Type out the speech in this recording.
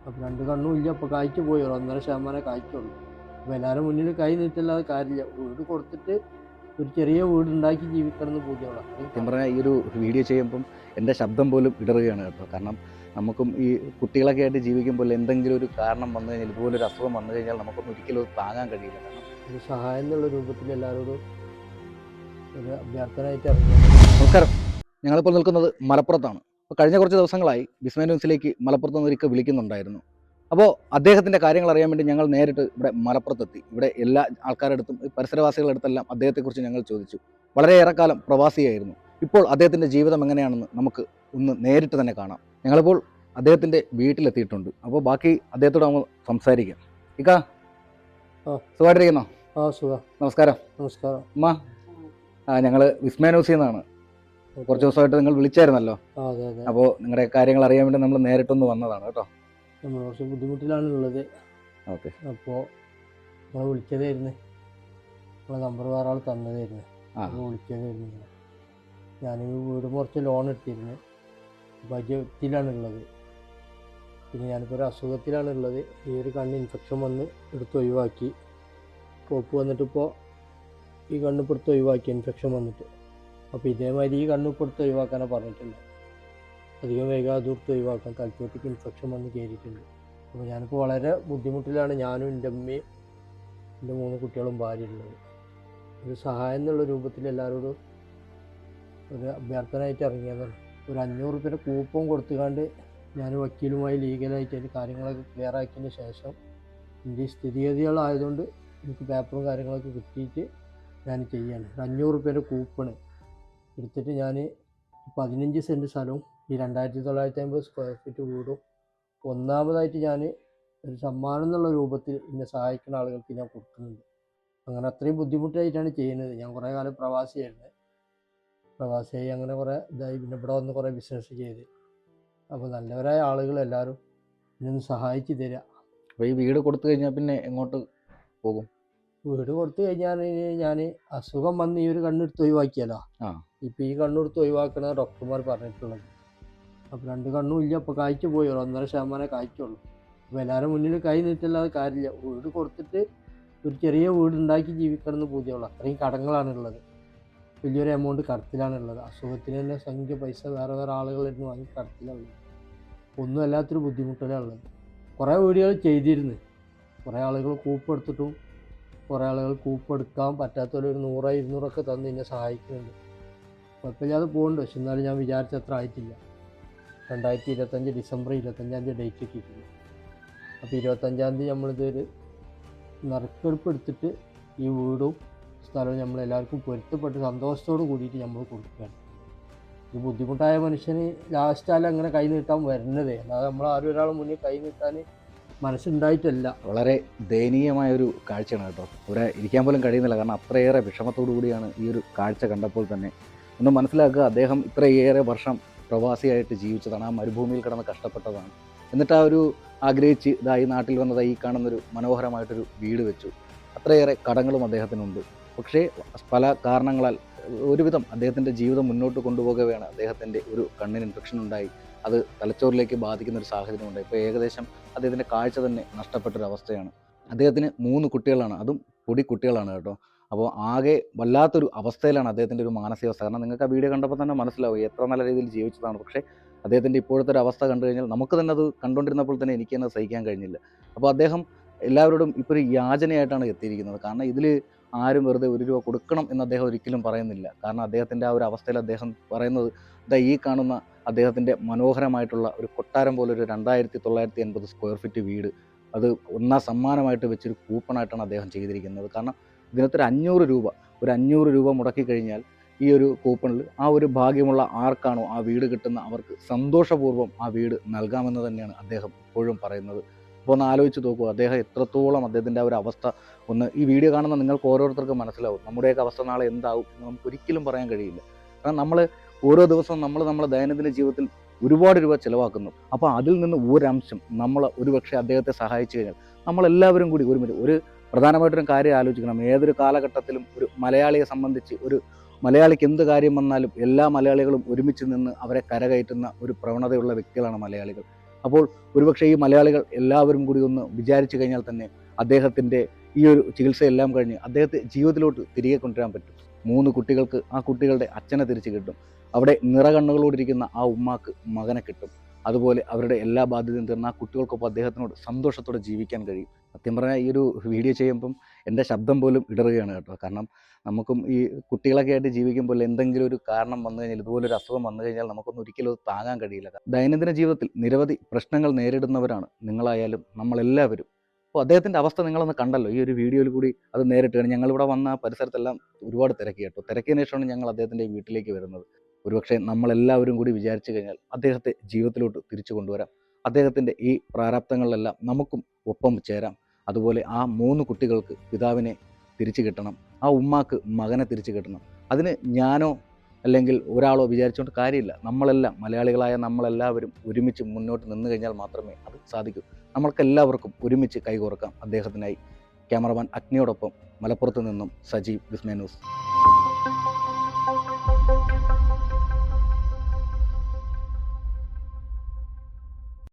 അപ്പോൾ രണ്ട് കണ്ണും ഇല്ല. അപ്പോൾ കായ്ച്ചു പോയി, 1.5% കായ്ക്കുള്ളൂ. അപ്പോൾ എല്ലാവരും മുന്നിൽ കൈ നീട്ടല്ലാതെ കാര്യമില്ല. വീട് കൊടുത്തിട്ട് ഒരു ചെറിയ വീടുണ്ടാക്കി ജീവിക്കണം പൂതിയോളാം. സത്യം പറഞ്ഞാൽ ഈ ഒരു വീഡിയോ ചെയ്യുമ്പം എൻ്റെ ശബ്ദം പോലും ഇടറുകയാണ് കേട്ടോ. കാരണം നമുക്കും ഈ കുട്ടികളൊക്കെ ആയിട്ട് ജീവിക്കുമ്പോൾ എന്തെങ്കിലും ഒരു കാരണം വന്നു കഴിഞ്ഞാൽ, ഇതുപോലൊരു അസുഖം വന്നു കഴിഞ്ഞാൽ നമുക്കൊന്നും ഒരിക്കലും അത് താങ്ങാൻ കഴിയില്ല. കാരണം ഒരു സഹായം എന്നുള്ള രൂപത്തിൽ എല്ലാവരോടും ഒരു അഭ്യർത്ഥനയായിട്ട് ഇറങ്ങി. നമസ്കാരം, ഞങ്ങളിപ്പോൾ നിൽക്കുന്നത് മലപ്പുറത്താണ്. അപ്പോൾ കഴിഞ്ഞ കുറച്ച് ദിവസങ്ങളായി വിസ്മയ ന്യൂസിലേക്ക് മലപ്പുറത്ത് നിന്ന് ഒരിക്കൽ വിളിക്കുന്നുണ്ടായിരുന്നു. അപ്പോൾ അദ്ദേഹത്തിൻ്റെ കാര്യങ്ങൾ അറിയാൻ വേണ്ടി ഞങ്ങൾ നേരിട്ട് ഇവിടെ മലപ്പുറത്തെത്തി. ഇവിടെ എല്ലാ ആൾക്കാരുടെ അടുത്തും പരിസരവാസികളുടെ അടുത്തെല്ലാം അദ്ദേഹത്തെക്കുറിച്ച് ഞങ്ങൾ ചോദിച്ചു. വളരെയേറെ കാലം പ്രവാസിയായിരുന്നു. ഇപ്പോൾ അദ്ദേഹത്തിൻ്റെ ജീവിതം എങ്ങനെയാണെന്ന് നമുക്ക് ഒന്ന് നേരിട്ട് തന്നെ കാണാം. ഞങ്ങളിപ്പോൾ അദ്ദേഹത്തിൻ്റെ വീട്ടിലെത്തിയിട്ടുണ്ട്. അപ്പോൾ ബാക്കി അദ്ദേഹത്തോട് നമ്മൾ സംസാരിക്കാം. ഇക്ക, സുഖമായിട്ടിരിക്കുന്നോ? സുഖം. നമസ്കാരം. നമസ്കാരം. അമ്മ, ഞങ്ങൾ വിസ്മയ ന്യൂസിൽ നിന്നാണ്. കുറച്ച് ദിവസമായിട്ട് നിങ്ങൾ വിളിച്ചായിരുന്നല്ലോ. അതെ അതെ. അപ്പോൾ നിങ്ങളുടെ കാര്യങ്ങൾ അറിയാൻ വേണ്ടി നമ്മൾ നേരിട്ടൊന്ന് വന്നതാണ് കേട്ടോ. നമ്മൾ കുറച്ച് ബുദ്ധിമുട്ടിലാണ് ഉള്ളത്. ഓക്കെ. അപ്പോൾ നമ്മൾ വിളിച്ചതായിരുന്നു, നമ്മളെ നമ്പർ വേറെ ആൾ തന്നതായിരുന്നു. അപ്പോൾ വിളിച്ചതായിരുന്നു. ഞാൻ വീട് കുറച്ച് ലോൺ എടുത്തിരുന്നു. ബജറ്റിലാണുള്ളത്. പിന്നെ ഞാനിപ്പോൾ ഒരു അസുഖത്തിലാണുള്ളത്. ഈ ഒരു കണ്ണ് ഇൻഫെക്ഷൻ വന്ന് എടുത്ത് ഒഴിവാക്കി. പോപ്പ് വന്നിട്ടിപ്പോൾ ഈ കണ്ണിപ്പെടുത്ത് ഒഴിവാക്കി, ഇൻഫെക്ഷൻ വന്നിട്ട്. അപ്പോൾ ഇതേമാതിരി ഈ കണ്ണിപ്പെടുത്ത് ഒഴിവാക്കാനാണ് പറഞ്ഞിട്ടുണ്ട്. അധികം വൈകാതെ ദൂരത്ത് ഒഴിവാക്കാൻ, തലച്ചോട്ടിക്ക് ഇൻഫെക്ഷൻ വന്ന് കയറിയിട്ടുണ്ട്. അപ്പോൾ ഞാനിപ്പോൾ വളരെ ബുദ്ധിമുട്ടിലാണ് ഞാനും എൻ്റെ അമ്മയും എൻ്റെ 3 കുട്ടികളും ഭാര്യയുള്ളത്. ഒരു സഹായം എന്നുള്ള രൂപത്തിൽ എല്ലാവരോടും ഒരു അഭ്യർത്ഥനയായിട്ട് ഇറങ്ങിയതാണ്. ഒരു 500 റുപ്യയുടെ കൂപ്പൺ കൊടുത്തുകൊണ്ട് ഞാൻ വക്കീലുമായി ലീഗലായിട്ട് അതിൻ്റെ കാര്യങ്ങളൊക്കെ ക്ലിയർ ആക്കിയതിന് ശേഷം എൻ്റെ സ്ഥിതിഗതികളായതുകൊണ്ട് എനിക്ക് പേപ്പറും കാര്യങ്ങളൊക്കെ കിട്ടിയിട്ട് ഞാൻ ചെയ്യാണ്. 500 റുപ്യയുടെ കൂപ്പണ് എടുത്തിട്ട് ഞാൻ 15 സെൻറ്റ് സ്ഥലവും ഈ 2950 സ്ക്വയർ ഫീറ്റ് വീടും ഒന്നാമതായിട്ട് ഞാൻ ഒരു സമ്മാനം എന്നുള്ള രൂപത്തിൽ എന്നെ സഹായിക്കുന്ന ആളുകൾക്ക് ഞാൻ കൊടുക്കുന്നുണ്ട്. അങ്ങനെ അത്രയും ബുദ്ധിമുട്ടായിട്ടാണ് ചെയ്യുന്നത്. ഞാൻ കുറേ കാലം പ്രവാസിയായിരുന്നു. പ്രവാസിയായി അങ്ങനെ കുറേ ഇതായി. പിന്നെ ഇവിടെ വന്ന് കുറേ ബിസിനസ് ചെയ്ത്. അപ്പോൾ നല്ലവരായ ആളുകൾ എല്ലാവരും എന്നെ സഹായിച്ച് തരിക. അപ്പോൾ ഈ വീട് കൊടുത്തു കഴിഞ്ഞാൽ പിന്നെ എങ്ങോട്ട് പോകും? വീട് കൊടുത്തു കഴിഞ്ഞാൽ ഞാൻ അസുഖം വന്ന് ഈ ഒരു കണ്ണെടുത്ത് ഒഴിവാക്കിയല്ലോ. ഇപ്പം ഈ കണ്ണെടുത്ത് ഒഴിവാക്കണ ഡോക്ടർമാർ പറഞ്ഞിട്ടുള്ളത്. അപ്പോൾ രണ്ട് കണ്ണും ഇല്ല. അപ്പോൾ കായ്ച്ചു പോയി, 1.5% കായ്ക്കുള്ളൂ. അപ്പോൾ എല്ലാവരും മുന്നിൽ കൈ നീട്ടല്ലാതെ കാര്യമില്ല. വീട് കൊടുത്തിട്ട് ഒരു ചെറിയ വീടുണ്ടാക്കി ജീവിക്കണം പൂതിയോളാം. അത്രയും കടങ്ങളാണുള്ളത്. വലിയൊരു എമൗണ്ട് കടത്തിലാണുള്ളത്. അസുഖത്തിന് തന്നെ സംഖ്യ പൈസ വേറെ ആളുകളിരുന്ന് വാങ്ങി കടത്തിലുള്ളത്. ഒന്നും അല്ലാത്തൊരു ബുദ്ധിമുട്ടിലുള്ളത്. കുറേ വീടുകൾ ചെയ്തിരുന്നു. കുറേ ആളുകൾ കൂപ്പെടുത്തിട്ടും കുറേ ആളുകൾ കൂപ്പെടുക്കാൻ പറ്റാത്തവർ ഒരു 100-200 തന്ന് എന്നെ സഹായിക്കുന്നുണ്ട്. കുഴപ്പമില്ലാതെ പോകുന്നുണ്ട്. പക്ഷെ എന്നാലും ഞാൻ വിചാരിച്ചത്ര ആയിട്ടില്ല. 2025 ഡിസംബർ 25 ഡേറ്റ് കിട്ടിയിട്ടുണ്ട്. അപ്പോൾ 25 നമ്മളിതൊരു നറുക്കെടുപ്പ് എടുത്തിട്ട് ഈ വീടും സ്ഥലവും നമ്മളെല്ലാവർക്കും പൊരുത്തപ്പെട്ട് സന്തോഷത്തോട് കൂടിയിട്ട് നമ്മൾ കൊടുക്കുകയാണ്. ഇത് ബുദ്ധിമുട്ടായ മനുഷ്യന് ലാസ്റ്റാലും അങ്ങനെ കൈ നീട്ടാൻ വരുന്നതേ, അല്ലാതെ നമ്മൾ ആരും ഒരാൾ മുന്നിൽ കൈ നീട്ടാൻ മനസ്സുണ്ടായിട്ടല്ല. വളരെ ദയനീയമായൊരു കാഴ്ചയാണ് കേട്ടോ. ഇവിടെ ഇരിക്കാൻ പോലും കഴിയുന്നില്ല. കാരണം അത്രയേറെ വിഷമത്തോടു കൂടിയാണ് ഈ ഒരു കാഴ്ച കണ്ടപ്പോൾ തന്നെ. ഒന്ന് മനസ്സിലാക്കുക, അദ്ദേഹം ഇത്രയേറെ വർഷം പ്രവാസിയായിട്ട് ജീവിച്ചതാണ്. ആ മരുഭൂമിയിൽ കിടന്ന് കഷ്ടപ്പെട്ടതാണ്. എന്നിട്ട് ആ ഒരു ആഗ്രഹിച്ച് ഈ നാട്ടിൽ വന്നതായി ഈ കാണുന്നൊരു മനോഹരമായിട്ടൊരു വീട് വെച്ചു. അത്രയേറെ കടങ്ങളും അദ്ദേഹത്തിനുണ്ട്. പക്ഷേ പല കാരണങ്ങളാൽ ഒരുവിധം അദ്ദേഹത്തിൻ്റെ ജീവിതം മുന്നോട്ട് കൊണ്ടുപോകവെയാണ് അദ്ദേഹത്തിൻ്റെ ഒരു കണ്ണിന് ഇൻഫെക്ഷൻ ഉണ്ടായി. അത് തലച്ചോറിലേക്ക് ബാധിക്കുന്ന ഒരു സാഹചര്യമുണ്ട്. ഇപ്പോൾ ഏകദേശം അദ്ദേഹത്തിൻ്റെ കാഴ്ച തന്നെ നഷ്ടപ്പെട്ടൊരവസ്ഥയാണ്. അദ്ദേഹത്തിന് 3 കുട്ടികളാണ്, അതും പൊടി കുട്ടികളാണ് കേട്ടോ. അപ്പോൾ ആകെ വല്ലാത്തൊരു അവസ്ഥയിലാണ് അദ്ദേഹത്തിൻ്റെ ഒരു മാനസികാവസ്ഥ. കാരണം നിങ്ങൾക്ക് ആ വീഡിയോ കണ്ടപ്പോൾ തന്നെ മനസ്സിലാവും എത്ര നല്ല രീതിയിൽ ജീവിച്ചതാണ്. പക്ഷേ അദ്ദേഹത്തിൻ്റെ ഇപ്പോഴത്തെ ഒരു അവസ്ഥ കണ്ടു കഴിഞ്ഞാൽ നമുക്ക് തന്നെ അത് കണ്ടുകൊണ്ടിരുന്നപ്പോൾ തന്നെ എനിക്ക് തന്നെ സഹിക്കാൻ കഴിഞ്ഞില്ല. അപ്പോൾ അദ്ദേഹം എല്ലാവരോടും ഇപ്പോൾ ഒരു യാചനയായിട്ടാണ് എത്തിയിരിക്കുന്നത്. കാരണം ഇതിൽ ആരും വെറുതെ 1 രൂപ കൊടുക്കണം എന്ന് അദ്ദേഹം ഒരിക്കലും പറയുന്നില്ല. കാരണം അദ്ദേഹത്തിൻ്റെ ആ ഒരു അവസ്ഥയിൽ അദ്ദേഹം പറയുന്നത് ഈ കാണുന്ന അദ്ദേഹത്തിൻ്റെ മനോഹരമായിട്ടുള്ള ഒരു കൊട്ടാരം പോലെ ഒരു 2950 സ്ക്വയർ ഫീറ്റ് വീട്, അത് ഒന്നാം സമ്മാനമായിട്ട് വെച്ചൊരു കൂപ്പണായിട്ടാണ് അദ്ദേഹം ചെയ്തിരിക്കുന്നത്. കാരണം ഇതിനകത്തൊരു 500 രൂപ മുടക്കി കഴിഞ്ഞാൽ ഈ ഒരു കൂപ്പണിൽ ആ ഒരു ഭാഗ്യമുള്ള ആർക്കാണോ ആ വീട് കിട്ടുന്ന അവർക്ക് സന്തോഷപൂർവ്വം ആ വീട് നൽകാമെന്ന് തന്നെയാണ് അദ്ദേഹം ഇപ്പോഴും പറയുന്നത്. അപ്പോൾ ഒന്ന് ആലോചിച്ച് നോക്കൂ, അദ്ദേഹം എത്രത്തോളം അദ്ദേഹത്തിൻ്റെ ആ ഒരു അവസ്ഥ ഒന്ന് ഈ വീഡിയോ കാണുന്ന നിങ്ങൾക്ക് ഓരോരുത്തർക്കും മനസ്സിലാവും. നമ്മുടെയൊക്കെ അവസ്ഥ നാളെ എന്താവും എന്ന് നമുക്ക് ഒരിക്കലും പറയാൻ കഴിയില്ല. കാരണം നമ്മൾ ഓരോ ദിവസവും നമ്മുടെ ദൈനംദിന ജീവിതത്തിൽ ഒരുപാട് രൂപ ചിലവാക്കുന്നു. അപ്പോൾ അതിൽ നിന്ന് ഒരംശം നമ്മൾ ഒരുപക്ഷെ അദ്ദേഹത്തെ സഹായിച്ചു കഴിഞ്ഞാൽ നമ്മളെല്ലാവരും കൂടി ഒരു പ്രധാനമായിട്ടൊരു കാര്യം ആലോചിക്കണം. ഏതൊരു കാലഘട്ടത്തിലും ഒരു മലയാളിയെ സംബന്ധിച്ച് ഒരു മലയാളിക്ക് എന്ത് കാര്യം വന്നാലും എല്ലാ മലയാളികളും ഒരുമിച്ച് നിന്ന് അവരെ കരകയറ്റുന്ന ഒരു പ്രവണതയുള്ള വ്യക്തികളാണ് മലയാളികൾ. അപ്പോൾ ഒരുപക്ഷെ ഈ മലയാളികൾ എല്ലാവരും കൂടി ഒന്ന് വിചാരിച്ചു കഴിഞ്ഞാൽ തന്നെ അദ്ദേഹത്തിൻ്റെ ഈ ഒരു ചികിത്സയെല്ലാം കഴിഞ്ഞ് അദ്ദേഹത്തെ ജീവിതത്തിലോട്ട് തിരികെ കൊണ്ടുവരാൻ പറ്റും. 3 കുട്ടികൾക്ക് ആ കുട്ടികളുടെ അച്ഛനെ തിരിച്ചു കിട്ടും. അവിടെ നിറകണ്ണുകളോടിരിക്കുന്ന ആ ഉമ്മാക്ക് മകനെ കിട്ടും. അതുപോലെ അവരുടെ എല്ലാ ബാധ്യതയും തീർന്ന ആ കുട്ടികൾക്കൊപ്പം അദ്ദേഹത്തിനോട് സന്തോഷത്തോടെ ജീവിക്കാൻ കഴിയും. സത്യം പറഞ്ഞാൽ ഈ ഒരു വീഡിയോ ചെയ്യുമ്പം എൻ്റെ ശബ്ദം പോലും ഇടറുകയാണ് കേട്ടോ. കാരണം നമുക്കും ഈ കുട്ടികളൊക്കെ ആയിട്ട് ജീവിക്കുമ്പോൾ എന്തെങ്കിലും ഒരു കാരണം വന്നു കഴിഞ്ഞാൽ, ഇതുപോലൊരു അസുഖം വന്നു കഴിഞ്ഞാൽ നമുക്കൊന്നും ഒരിക്കലും അത് താങ്ങാൻ കഴിയില്ല. ദൈനംദിന ജീവിതത്തിൽ നിരവധി പ്രശ്നങ്ങൾ നേരിടുന്നവരാണ് നിങ്ങളായാലും നമ്മളെല്ലാവരും. അപ്പോൾ അദ്ദേഹത്തിൻ്റെ അവസ്ഥ നിങ്ങളൊന്ന് കണ്ടല്ലോ ഈ ഒരു വീഡിയോയിൽ കൂടി. അത് നേരിട്ട് കാണും. ഞങ്ങളിവിടെ വന്ന പരിസരത്തെല്ലാം ഒരുപാട് തിരക്കി കേട്ടോ. തിരക്കിയതിനു ശേഷമാണ് ഞങ്ങൾ അദ്ദേഹത്തിൻ്റെ വീട്ടിലേക്ക് വരുന്നത്. ഒരുപക്ഷെ നമ്മളെല്ലാവരും കൂടി വിചാരിച്ചു കഴിഞ്ഞാൽ അദ്ദേഹത്തെ ജീവിതത്തിലോട്ട് തിരിച്ചു കൊണ്ടുവരാം. അദ്ദേഹത്തിൻ്റെ ഈ പ്രാരാബ്ദങ്ങളിലെല്ലാം നമുക്കും ഒപ്പം ചേരാം. അതുപോലെ ആ 3 കുട്ടികൾക്ക് പിതാവിനെ തിരിച്ചു കിട്ടണം, ആ ഉമ്മാക്ക് മകനെ തിരിച്ചു കിട്ടണം. അതിന് ഞാനോ അല്ലെങ്കിൽ ഒരാളോ വിചാരിച്ചുകൊണ്ട് കാര്യമില്ല. നമ്മളെല്ലാം മലയാളികളായ നമ്മളെല്ലാവരും ഒരുമിച്ച് മുന്നോട്ട് നിന്ന് കഴിഞ്ഞാൽ മാത്രമേ അത് സാധിക്കൂ. നമ്മൾക്കെല്ലാവർക്കും ഒരുമിച്ച് കൈകോർക്കാം അദ്ദേഹത്തിനായി. ക്യാമറമാൻ അഗ്നിയോടൊപ്പം മലപ്പുറത്ത് നിന്നും സജീവ്, വിസ്മയ ന്യൂസ്.